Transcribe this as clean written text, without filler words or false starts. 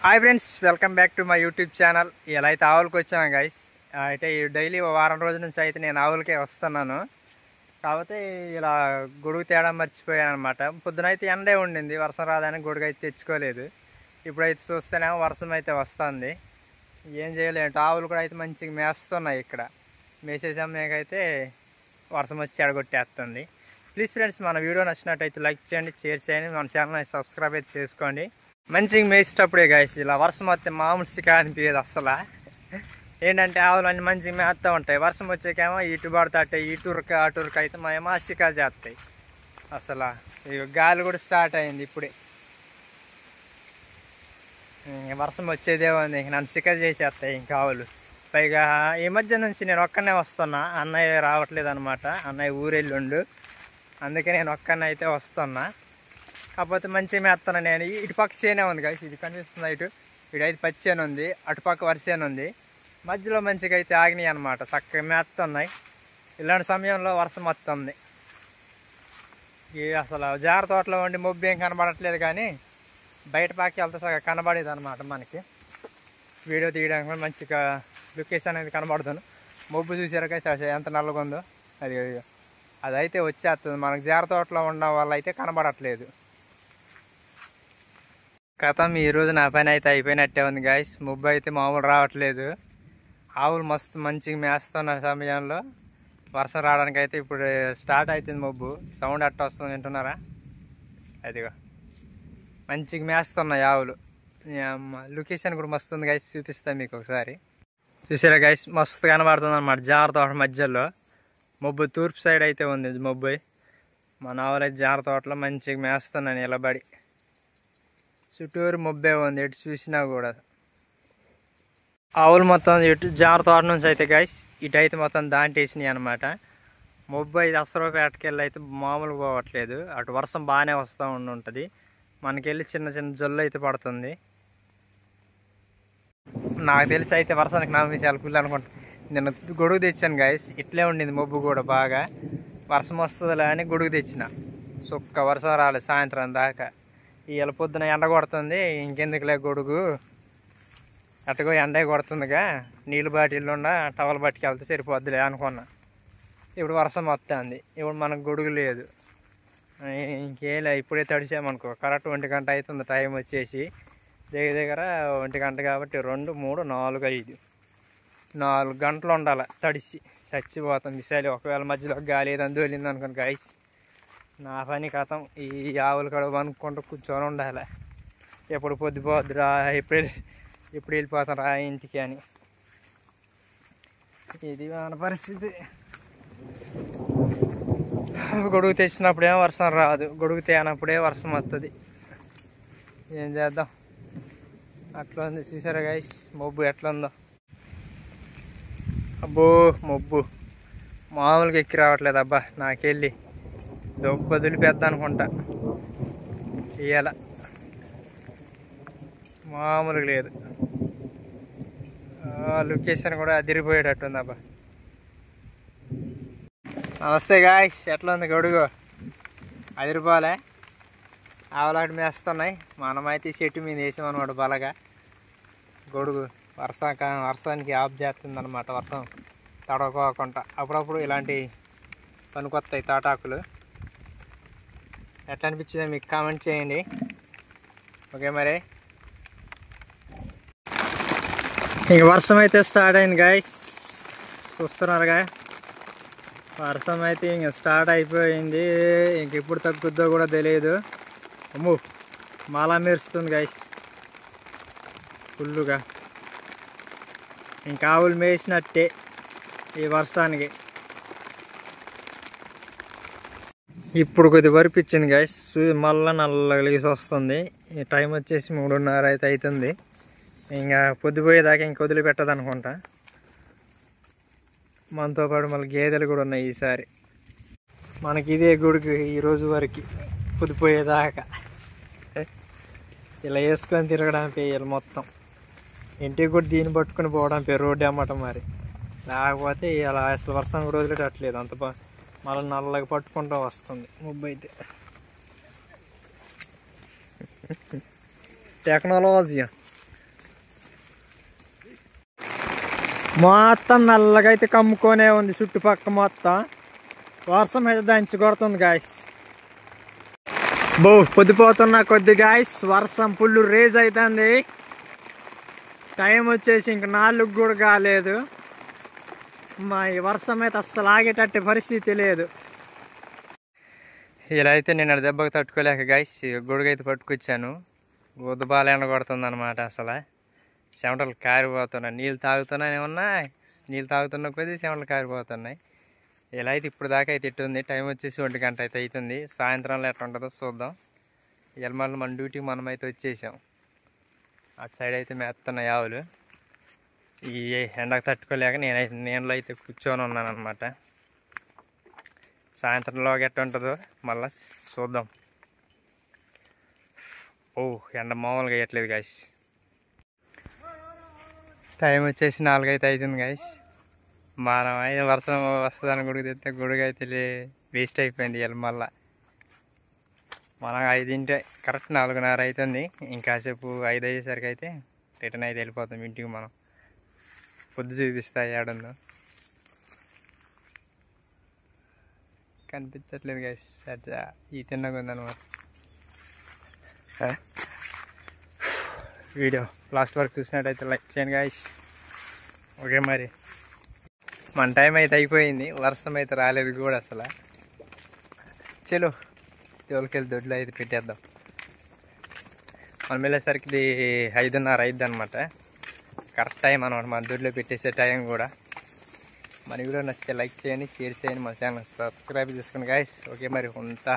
Hi friends, welcome back to my YouTube channel. ఇలా అయితే ఆవులకు వచ్చాను గైస్. అయితే డైలీ వారం రోజుల నుంచి అయితే నేను ఆవులకే వస్తున్నాను. కాకపోతే ఇలా గొడుగు తేడా మర్చిపోయాను అనమాట. పొద్దునైతే ఎండే ఉండింది, వర్షం రాదని గొడుగు అయితే తెచ్చుకోలేదు. ఇప్పుడైతే చూస్తేనేమో వర్షం అయితే వస్తుంది. ఏం చేయలేదు, ఆవులు కూడా అయితే మంచిగా మేస్తున్నాయి. ఇక్కడ మేసేసమ్మేకైతే వర్షం వచ్చి ఎడగొట్టేస్తుంది. ప్లీజ్ ఫ్రెండ్స్, మన వీడియో నచ్చినట్టయితే లైక్ చేయండి, షేర్ చేయండి, మన ఛానల్ని సబ్స్క్రైబ్ అయితే చేసుకోండి. మంచిగా మేసేటప్పుడే గాయస్ ఇలా వర్షం వస్తే మామూలు సికా అనిపించదు అసలు. ఏంటంటే ఆవులన్నీ మంచిగా మేస్తూ ఉంటాయి, వర్షం వచ్చాకేమో ఇటు పడతాయి, ఇటురక అటురక అయితే మేమో సికా చేస్తాయి అసలు. గాలి కూడా స్టార్ట్ అయింది ఇప్పుడే, వర్షం వచ్చేదే ఉంది, నన్ను సికా చేసేస్తాయి ఇంకా ఆవులు. పైగా ఈ మధ్య నుంచి నేను ఒక్కనే వస్తున్నా, అన్నయ్య రావట్లేదు అనమాట. అన్నయ్య ఊరెళ్ళుండు, అందుకే నేను ఒక్కనే అయితే వస్తున్నా. కాకపోతే మంచిగా మేస్తాను నేను. ఇటుపక్క చేనే ఉంది కదా, ఇది కనిపిస్తుంది. ఇటు పచ్చి చేను ఉంది, అటుపక్క వరి చేను ఉంది. మధ్యలో మంచిగా అయితే ఆగినాయి అనమాట, చక్కగా మేస్తున్నాయి. ఇలాంటి సమయంలో వర్షం వస్తుంది. అసలు జార తోటలో ఉండి మొబ్బు ఏం కనబడట్లేదు, కానీ బయట పాకి వెళ్తే సగం కనబడేది అనమాట. మనకి వీడియో తీయడానికి కూడా మంచిగా లొకేషన్ అనేది కనబడుతుంది. మొబ్బు చూసారుగా ఎంత నల్లగా ఉందో, అదైతే వచ్చేస్తుంది మనకు. జార తోటలో ఉండడం వల్ల అయితే కనబడట్లేదు. కథం ఈరోజు నా పని అయితే అయిపోయినట్టే ఉంది గాయస్. మొబ్బు అయితే మామూలు రావట్లేదు. ఆవులు మస్తు మంచిగా మేస్తున్న సమయంలో వర్షం రావడానికి అయితే ఇప్పుడు స్టార్ట్ అవుతుంది. మొబ్బు సౌండ్ అట్ట వస్తుంది, వింటున్నారా? అదిగో మంచిగా మేస్తున్నాయి ఆవులు. లొకేషన్ కూడా మస్తు ఉంది గాయస్, చూపిస్తాను మీకు ఒకసారి. చూసారా గాయస్, మస్తు కనబడుతుంది అనమాట. జార తోట మధ్యలో మొబ్బు తూర్పు సైడ్ అయితే ఉంది మొబ్బు. మన ఆవులు అయితే జార తోటలో మంచిగా మేస్తున్నాను నిలబడి. చుట్టూరు మొబ్బే ఉంది, ఎటు చూసినా కూడా. ఆవులు మొత్తం ఇటు జార తోట నుంచి అయితే గాయస్ ఇటు అయితే మొత్తం దాంటేసినాయి అనమాట. మొబ్బు అయితే అసరపేటకెళ్ళి అయితే మామూలు పోవట్లేదు. అటు వర్షం బాగానే వస్తూ ఉంటుంది, మనకెళ్ళి చిన్న చిన్న జల్లు అయితే పడుతుంది. నాకు తెలిసి అయితే వర్షానికి నా విషయాలు ఫుల్ అనుకుంటా. నేను గొడుగు తెచ్చాను గాయస్, ఇట్లే ఉండింది మొబ్బు కూడా బాగా. వర్షం వస్తుందిలే అని గొడుగు తెచ్చిన, సుక్క వర్షం రాలేదు సాయంత్రం దాకా. ఇవాళ పొద్దున ఎండ కొడుతుంది, ఇంకెందుకులే గొడుగు, అట్టగో ఎండ కొడుతుందిగా, నీళ్ళు బాటిల్లో ఉన్న టవల్ పట్టుకెళ్తే సరిపోద్దులే అనుకున్నా. ఇప్పుడు వర్షం వస్తుంది, ఇప్పుడు మనకు గొడుగు లేదు. ఇంకేలే, ఇప్పుడే తడిసామనుకో కరెక్ట్ 1 గంట అవుతుంది టైం వచ్చేసి. దగ్గర 1 గంట కాబట్టి 2, 3, 4, 5 4 గంటలు ఉండాలి తడిసి. చచ్చిపోతాం మిసాలి. ఒకవేళ మధ్యలో గాలి ఏదని దోలింది అనుకోండి గాయస్, నా పని కథం. ఈ ఆవులు కడుగు అనుకుంటూ కూర్చొని ఉండాలి. ఎప్పుడు పొద్దుపోద్దురా, ఎప్పుడు వెళ్ళిపోతాం రా ఇంటికి అని. ఇది మన పరిస్థితి. గొడుగు తెచ్చినప్పుడేమో వర్షం రాదు, గొడుగు తేనప్పుడే వర్షం వస్తుంది. ఏం చేద్దాం, అట్లా ఉంది. చూసారా గైస్ మొబ్బు ఎట్లా ఉందో. అబ్బో మొబ్బు మామూలుగా ఎక్కి రావట్లేదు. అబ్బా నాకెళ్ళి దొబ్బ దులిపేద్దాం అనుకుంటా. ఇవాళ మామూలుగా లేదు, లొకేషన్ కూడా అదిరిపోయేటట్టుంది. అబ్బా నమస్తే గాయ్స్, ఎట్లా ఉంది గొడుగు? అదిరిపోలే, ఆవులాట మేస్తున్నాయి. మనమైతే చెట్టు మీద వేసామన్నమాట బలగా. గొడుగు వర్షానికి ఆఫ్ చేస్తుంది అనమాట, వర్షం తడవకోకుండా. అప్పుడప్పుడు ఇలాంటి పనికొస్తాయి తాటాకులు. ఎట్లా అనిపించిందో మీకు కామెంట్ చేయండి. ఓకే మరి, ఇంక వర్షం అయితే స్టార్ట్ అయింది గాయస్, చూస్తున్నారుగా. వర్షం అయితే ఇంక స్టార్ట్ అయిపోయింది. ఇంక ఎప్పుడు తగ్గుద్దో కూడా తెలియదు. అమ్మో మాలా మెరుస్తుంది గాయస్ ఫుల్లుగా. ఇంకా ఆవులు మేసినట్టే ఈ వర్షానికి. ఇప్పుడు కొద్ది వరిపించింది గాయస్, మళ్ళీ నల్లగా లేసి వస్తుంది. ఈ టైం వచ్చేసి 3:30 అయితే అవుతుంది. ఇంకా పొద్దుపోయేదాకా ఇంక వదిలిపెట్టదు అనుకుంటా. మనతో పాటు మళ్ళీ గేదెలు కూడా ఉన్నాయి ఈసారి. మనకి ఇదే గుడికి ఈరోజు వరకు పొద్దుపోయేదాకా ఇలా వేసుకొని తిరగడానికి వేయాలి మొత్తం. ఇంటికి కూడా దీన్ని పట్టుకుని పోవడానికి రోడ్డు అమ్మటం మరి. లేకపోతే ఇలా అసలు వర్షం కూడా వదిలేటట్లేదు, అంత మళ్ళీ నల్లగా పట్టుకుంటూ వస్తుంది మొబ్బు అయితే. టెక్నాలజీ మొత్తం నల్లగా అయితే కమ్ముకొనే ఉంది చుట్టుపక్క మొత్తం. వర్షం అయితే దంచి కొడుతుంది గాయస్. పొద్దుపోతున్న కొద్ది గాయస్ వర్షం ఫుల్ రేజ్ అవుతుంది. టైం వచ్చేసి ఇంక 4 కూడా కాలేదు. మా ఈ వర్షం అయితే అస్సలు ఆగేటట్టు పరిస్థితి లేదు. ఇలా అయితే నేను అది దెబ్బకి తట్టుకోలేక గాయస్ గొడుగు అయితే పట్టుకొచ్చాను. ఉదబాల ఎండ కొడుతుంది అనమాట. అసలు చెమటలు కారిపోతున్నాయి. నీళ్ళు తాగుతున్న కొద్దీ చెమటలు కారిపోతున్నాయి. ఇలా అయితే ఇప్పుడు దాకా అయితే ఇట్టుంది. టైం వచ్చేసి 1 గంట అయితే అవుతుంది. సాయంత్రంలో ఎట్లా ఉంటుందో చూద్దాం. ఇలా మళ్ళీ మన డ్యూటీకి మనం అయితే వచ్చేసాం. అటు సైడ్ అయితే మేస్తున్నాయి ఆవులు. ఈ ఎండకు తట్టుకోలేక నేనలో అయితే కూర్చొని ఉన్నాను అనమాట. సాయంత్రంలో ఎట్లా ఉంటుందో మళ్ళీ చూద్దాం. ఎండ మామూలుగా వేయట్లేదు గాయస్. టైం వచ్చేసి 4 అయితే అవుతుంది గాయస్. మనం అయితే వర్షం వస్తుందని గొడుగు తెస్తే గొడుగు అయితే వేస్ట్ అయిపోయింది. ఇలా మళ్ళీ మనం 5 కరెక్ట్ 4:30 అవుతుంది. ఇంకాసేపు 5 అయ్యేసరికి అయితే రిటర్న్ అయితే వెళ్ళిపోతాం ఇంటికి. మనం పొద్దు చూపిస్తా ఏడుందో కనిపించట్లేదు గాయస్. ఈ తిన్నగా ఉందన్నమాట. వీడియో లాస్ట్ వరకు చూసినట్టయితే లైక్ చేయండి గాయస్. ఓకే మరి మన టైం అయితే అయిపోయింది. వర్షం అయితే రాలేదు కూడా అసలు. చలో తోలుకెళ్ళి దొడ్లో అయితే పెట్టేద్దాం. మనం వెళ్ళేసరికి ఇది 5:30 అయిద్ది అనమాట. కరెక్ట్ టైం అనమాట మన దొడ్లో పెట్టేసే టైం కూడా. మన వీడియో నచ్చితే లైక్ చేయండి, షేర్ చేయండి, మన ఛానల్ సబ్స్క్రైబ్ చేసుకోండి గాయస్. ఓకే మరి ఉంటా.